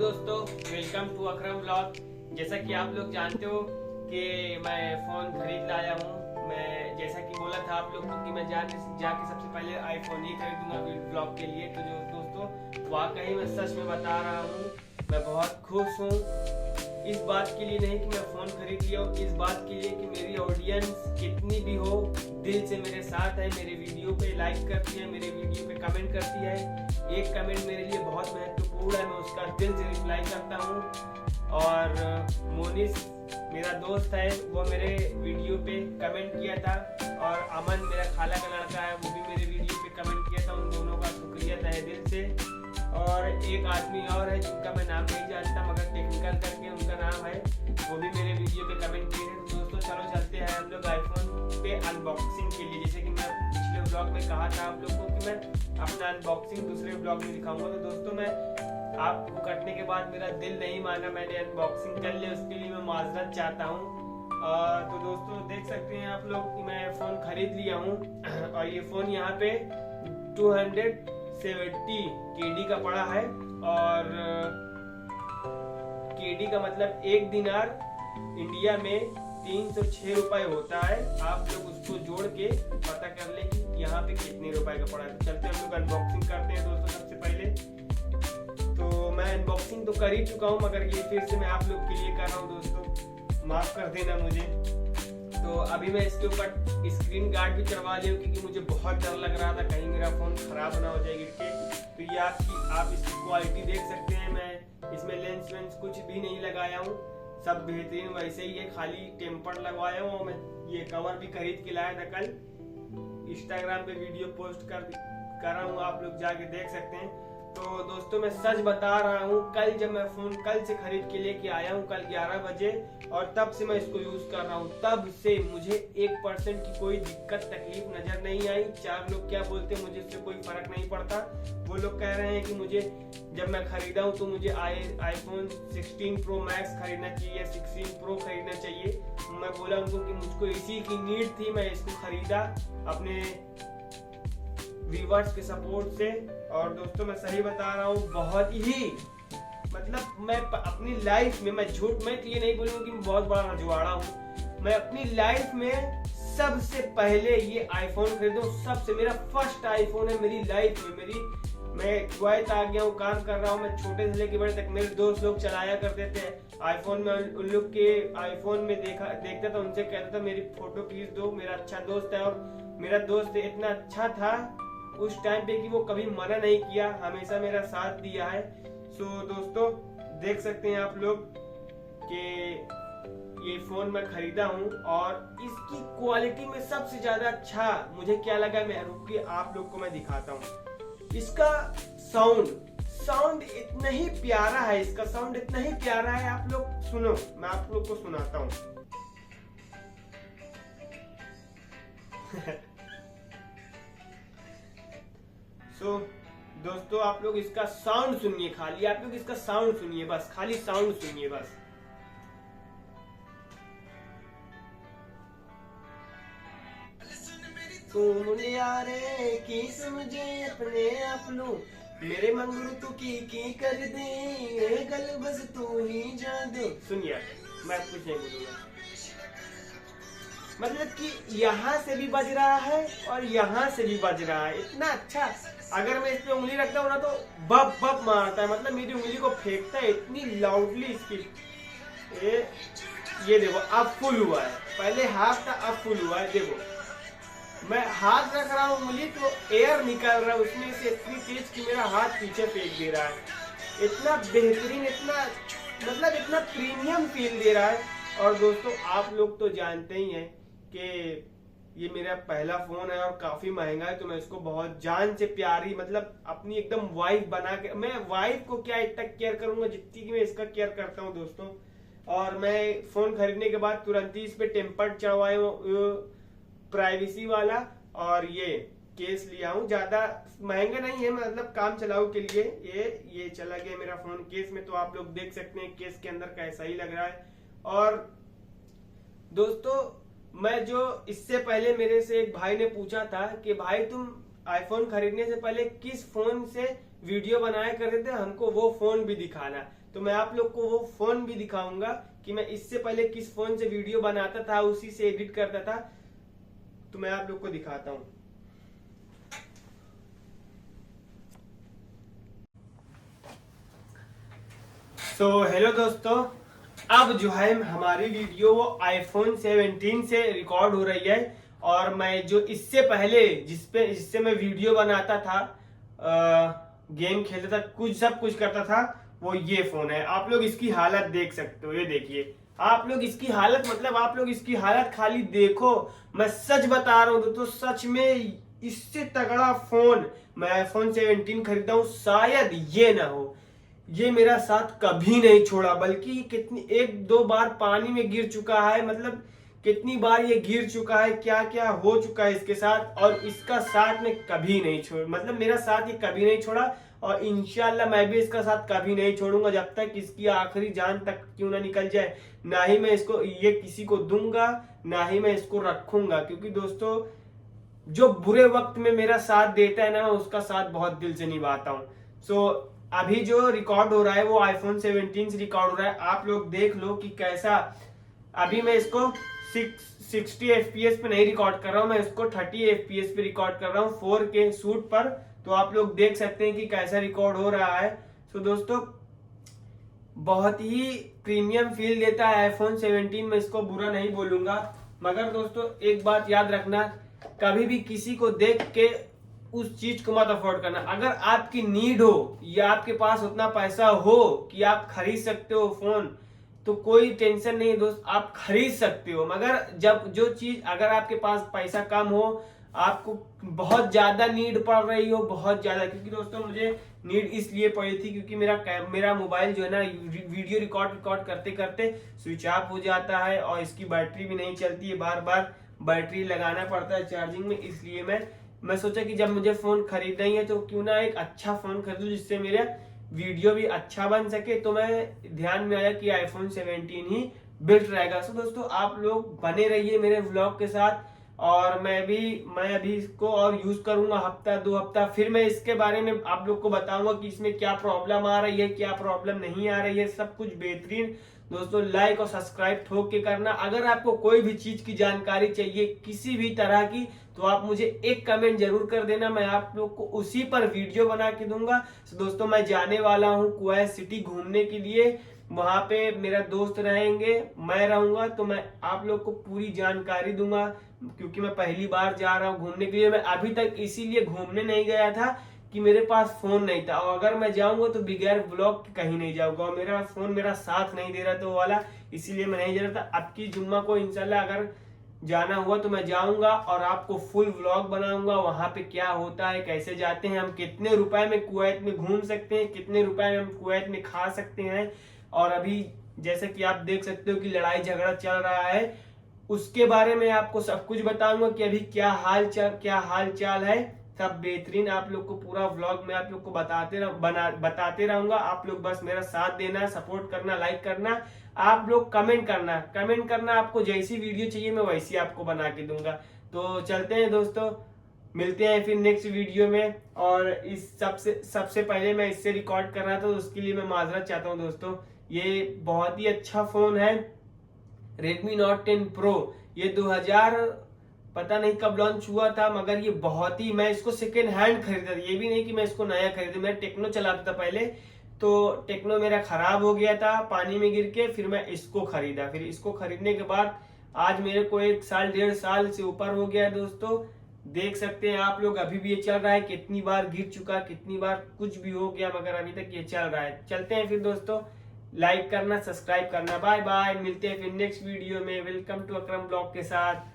दोस्तों, welcome to Akram blog. जैसा कि आप लोग जानते हो कि मैं फ़ोन खरीद लाया हूँ। मैं जैसा कि बोला था आप लोग को कि मैं जाके सबसे पहले आईफोन ही खरीदूंगा ब्लॉग के लिए। तो जो दोस्तों वाकई मैं सच में बता रहा हूँ, मैं बहुत खुश हूँ। इस बात के लिए नहीं कि मैं फ़ोन खरीद लिया हूँ, इस बात के लिए कि मेरी ऑडियंस कितनी भी हो दिल से मेरे साथ है, मेरे वीडियो पे लाइक करती है, मेरे वीडियो पे कमेंट करती है। एक कमेंट मेरे लिए बहुत महत्वपूर्ण है, मैं उसका दिल से रिप्लाई करता हूँ। और मोनिस मेरा दोस्त है, वो मेरे वीडियो पे कमेंट किया था, और अमन मेरा खाला का लड़का है, वो भी मेरे वीडियो पे कमेंट किया था। उन दोनों का शुक्रिया तहे दिल से। और एक आदमी और है जिनका मैं नाम नहीं जानता, मगर टेक्निकल करके उनका नाम है, वो भी मेरे वीडियो पे कमेंट किए थे। तो दोस्तों चलो चलते हैं हम लोग आईफोन पे अनबॉक्सिंग के लिए। जैसे कि मैं पिछले ब्लॉग में कहा था आप लोगों को कि मैं अपना अनबॉक्सिंग दूसरे ब्लॉग में दिखाऊंगा। तो दोस्तों मैं आपको कटने के बाद मेरा दिल नहीं माना, मैंने अनबॉक्सिंग कर लिया, उसके लिए मैं माजरत चाहता हूँ। तो दोस्तों देख सकते हैं आप लोग कि मैं फ़ोन खरीद लिया हूँ, और ये फ़ोन यहाँ पे 270 KD का पड़ा है। और KD का मतलब 1 दिनार इंडिया में 306 रुपए होता है। आप लोग उसको जोड़ के पता कर ले कि यहाँ पे कितने रुपए का पड़ा है। तो चलते हम लोग अनबॉक्सिंग करते हैं दोस्तों। सबसे पहले तो मैं अनबॉक्सिंग तो कर ही चुका हूँ, मगर ये फिर से मैं आप लोग के लिए कर रहा हूँ दोस्तों, माफ कर देना मुझे। तो अभी मैं इसके ऊपर स्क्रीन गार्ड भी चढ़वा लिया, क्योंकि मुझे बहुत डर लग रहा था कहीं मेरा फोन खराब ना हो जाए गिर के। तो ये आप इसकी क्वालिटी देख सकते हैं। मैं इसमें लेंस वेंस कुछ भी नहीं लगाया हूँ, सब बेहतरीन वैसे ही है, खाली टेम्पर लगवाया हूँ। मैं ये कवर भी खरीद के लाया था, कल इंस्टाग्राम पे वीडियो पोस्ट कर रहा हूँ, आप लोग जाके देख सकते हैं। तो दोस्तों मैं सच बता रहा हूँ, कल जब मैं फोन कल से खरीद के लेके आया हूँ, कल 11 बजे, और तब से मैं इसको यूज कर रहा हूँ, तब से मुझे 1% की कोई दिक्कत तकलीफ नजर नहीं आई। 4 लोग क्या बोलते हैं, मुझे इससे कोई फर्क नहीं पड़ता। वो लोग कह रहे हैं कि मुझे जब मैं खरीदा हूँ तो मुझे आईफोन 16 प्रो मैक्स खरीदना चाहिए या 16 प्रो खरीदना चाहिए। मैं बोला उनको कि मुझको इसी की नीड थी, मैं इसको खरीदा अपने व्यूअर्स के सपोर्ट से। और दोस्तों मैं सही बता रहा हूँ, बहुत ही मतलब मैं अपनी लाइफ में, मैं झूठ में ये नहीं बोलूंगा कि मैं बहुत बड़ा रजवाड़ा हूँ, मैं अपनी लाइफ में सबसे पहले ये आईफोन खरीदा। सबसे मेरा फर्स्ट आईफोन है मेरी लाइफ में। मैं कुवैत आ गया हूँ, काम कर रहा हूँ, मैं छोटे से लेके बड़े तक मेरे दोस्त लोग चलाया करते थे आईफोन में। उन लोग के आईफोन में देखता था, उनसे कहता था मेरी फोटो प्लीज दो। मेरा अच्छा दोस्त है, और मेरा दोस्त इतना अच्छा था उस टाइम पे कि वो कभी मना नहीं किया, हमेशा मेरा साथ दिया है। सो दोस्तों देख सकते हैं आप लोग कि ये फोन मैं खरीदा हूँ, और इसकी क्वालिटी में सबसे ज्यादा अच्छा मुझे क्या लगा, मैं रुकिए आप लोग को मैं दिखाता हूँ। इसका साउंड इतना ही प्यारा है, इसका साउंड इतना ही प्यारा है। आप लोग सुनो, मैं आप लोग को सुनाता हूँ। तो दोस्तों आप लोग इसका साउंड सुनिए, खाली आप लोग इसका साउंड सुनिए, बस खाली साउंड सुनिए बस। तुम यारे की समझे अपने आप लो, मेरे मंगरू तू की कर दे, गल बस तू ही जा दे। सुनिए, मैं कुछ नहीं बोलूंगा। मतलब कि यहाँ से भी बज रहा है और यहाँ से भी बज रहा है, इतना अच्छा। अगर मैं इस पे उंगली रखता हूँ ना तो बप बप मारता है, मतलब मेरी उंगली को फेंकता है, इतनी लाउडली इसकी। ये देखो अब फुल हुआ है, पहले हाफ था अब फुल हुआ है। देखो मैं हाथ रख रहा हूँ, उंगली तो एयर निकल रहा है उसमें से इतनी तेज कि मेरा हाथ पीछे फेंक दे रहा है। इतना बेहतरीन, इतना मतलब इतना प्रीमियम फील दे रहा है। और दोस्तों आप लोग तो जानते ही हैं कि ये मेरा पहला फोन है और काफी महंगा है, तो मैं इसको बहुत जान से प्यारी, मतलब अपनी एकदम वाइफ बना के, मैं वाइफ को क्या इतना केयर करूंगा जितनी कि मैं इसका केयर करता हूँ दोस्तों। और मैं फोन खरीदने के बाद तुरंत ही इस पे टेम्पर्ड चढ़वाया हूँ, प्राइवेसी वाला, और ये केस लिया हूँ। ज्यादा महंगा नहीं है, मतलब काम चलाऊ के लिए। ये चला गया मेरा फोन केस में, तो आप लोग देख सकते हैं केस के अंदर कैसा ही लग रहा है। और दोस्तों मैं जो इससे पहले मेरे से एक भाई ने पूछा था कि भाई तुम आईफोन खरीदने से पहले किस फोन से वीडियो बनाया करते थे, हमको वो फोन भी दिखाना। तो मैं आप लोग को वो फोन भी दिखाऊंगा कि मैं इससे पहले किस फोन से वीडियो बनाता था, उसी से एडिट करता था। तो मैं आप लोग को दिखाता हूँ। हेलो दोस्तों, अब जो है हमारी वीडियो वो आईफोन 17 से रिकॉर्ड हो रही है। और मैं जो इससे पहले जिससे मैं वीडियो बनाता था, गेम खेलता था, सब कुछ करता था, वो ये फोन है। आप लोग इसकी हालत देख सकते हो, ये देखिए आप लोग इसकी हालत, मतलब आप लोग इसकी हालत खाली देखो। मैं सच बता रहा हूँ तो सच में इससे तगड़ा फोन मैं आईफोन 17 खरीदा हूँ, शायद ये ना हो। ये मेरा साथ कभी नहीं छोड़ा, बल्कि कितनी एक दो बार पानी में गिर चुका है, मतलब कितनी बार ये गिर चुका है, क्या क्या हो चुका है इसके साथ, और इसका साथ में कभी नहीं छोड़, मतलब मेरा साथ ये कभी नहीं छोड़ा। और इंशाल्लाह मैं भी इसका साथ कभी नहीं छोड़ूंगा, जब तक इसकी आखिरी जान तक क्यों ना निकल जाए। ना ही मैं इसको ये किसी को दूंगा, ना ही मैं इसको रखूंगा, क्योंकि दोस्तों जो बुरे वक्त में मेरा साथ देता है ना, उसका साथ बहुत दिल से निभाता हूँ। अभी जो रिकॉर्ड हो रहा है वो आईफोन 17 से रिकॉर्ड हो रहा है। आप लोग देख लो कि कैसा, अभी मैं इसको 60 FPS पे नहीं रिकॉर्ड कर रहा हूँ, मैं इसको 30 FPS पे रिकॉर्ड कर रहा हूँ 4K शूट पर। तो आप लोग देख सकते हैं कि कैसा रिकॉर्ड हो रहा है। दोस्तों बहुत ही प्रीमियम फील देता है आईफोन 17, मैं इसको बुरा नहीं बोलूंगा। मगर दोस्तों एक बात याद रखना, कभी भी किसी को देख के उस चीज को मत अफोर्ड करना। अगर आपकी नीड हो या आपके पास उतना पैसा हो कि आप खरीद सकते हो फोन, तो कोई टेंशन नहीं दोस्त, आप खरीद सकते हो। मगर जब जो चीज, अगर आपके पास पैसा कम हो, आपको बहुत ज्यादा नीड पड़ रही हो, बहुत ज्यादा, क्योंकि दोस्तों मुझे नीड इसलिए पड़ी थी क्योंकि मेरा मोबाइल जो है ना, वीडियो रिकॉर्ड करते करते स्विच ऑफ हो जाता है और इसकी बैटरी भी नहीं चलती है, बार बार बैटरी लगाना पड़ता है चार्जिंग में। इसलिए मैं सोचा कि जब मुझे फोन खरीदना ही है तो क्यों ना एक अच्छा फोन खरीदूं जिससे मेरा वीडियो भी अच्छा बन सके। तो मैं ध्यान में आया कि आईफोन 17 ही बेस्ट रहेगा। दोस्तों आप लोग बने रहिए मेरे व्लॉग के साथ, और मैं अभी इसको और यूज करूंगा हफ्ता 2 हफ्ता, फिर मैं इसके बारे में आप लोग को बताऊंगा कि इसमें क्या प्रॉब्लम आ रही है, क्या प्रॉब्लम नहीं आ रही है, सब कुछ बेहतरीन। दोस्तों लाइक और सब्सक्राइब ठोक के करना। अगर आपको कोई भी चीज की जानकारी चाहिए किसी भी तरह की, तो आप मुझे एक कमेंट जरूर कर देना, मैं आप लोग को उसी पर वीडियो बना के दूंगा। दोस्तों मैं जाने वाला हूँ कुवैत सिटी घूमने के लिए, वहां पे मेरा दोस्त रहेंगे, मैं रहूंगा, तो मैं आप लोग को पूरी जानकारी दूंगा। क्योंकि मैं पहली बार जा रहा हूँ घूमने के लिए, मैं अभी तक इसीलिए घूमने नहीं गया था कि मेरे पास फोन नहीं था, और अगर मैं जाऊंगा तो बिगैर ब्लॉग के कहीं नहीं जाऊंगा, और मेरा फोन मेरा साथ नहीं दे रहा था वो वाला, इसीलिए मैं नहीं जा रहा था। अब की जुम्मा को इंशाल्लाह अगर जाना हुआ तो मैं जाऊंगा और आपको फुल व्लॉग बनाऊंगा, वहां पे क्या होता है, कैसे जाते हैं हम, कितने रुपए में कुवैत में घूम सकते हैं, कितने रुपए में हम कुवैत में खा सकते हैं। और अभी जैसे कि आप देख सकते हो कि लड़ाई झगड़ा चल रहा है, उसके बारे में आपको सब कुछ बताऊंगा कि अभी क्या हाल चाल है। सब बेहतरीन आप लोग को पूरा व्लॉग में आप लोग को बताते रहूंगा। आप लोग बस मेरा साथ देना, सपोर्ट करना, लाइक करना, आप लोग कमेंट करना। आपको जैसी वीडियो चाहिए मैं वैसी आपको बना के दूंगा। तो चलते हैं दोस्तों, मिलते हैं फिर नेक्स्ट वीडियो में। और इस सबसे पहले मैं इससे रिकॉर्ड कर रहा था, तो उसके लिए मैं माजरत चाहता हूँ दोस्तों। ये बहुत ही अच्छा फोन है, Redmi Note 10 Pro। ये 2000 पता नहीं कब लॉन्च हुआ था, मगर ये बहुत ही, मैं इसको सेकेंड हैंड खरीदा था, ये भी नहीं कि मैं इसको नया खरीदा। मैं टेक्नो चलाता था पहले, तो टेक्नो मेरा खराब हो गया था पानी में गिर के, फिर मैं इसको खरीदा। फिर इसको खरीदने के बाद आज मेरे को 1 साल 1.5 साल से ऊपर हो गया है दोस्तों। देख सकते हैं आप लोग, अभी भी ये चल रहा है, कितनी बार गिर चुका, कितनी बार कुछ भी हो गया, मगर अभी तक ये चल रहा है। चलते हैं फिर दोस्तों, लाइक करना, सब्सक्राइब करना, बाय बाय, मिलते हैं फिर नेक्स्ट वीडियो में। वेलकम टू अकरम ब्लॉग के साथ।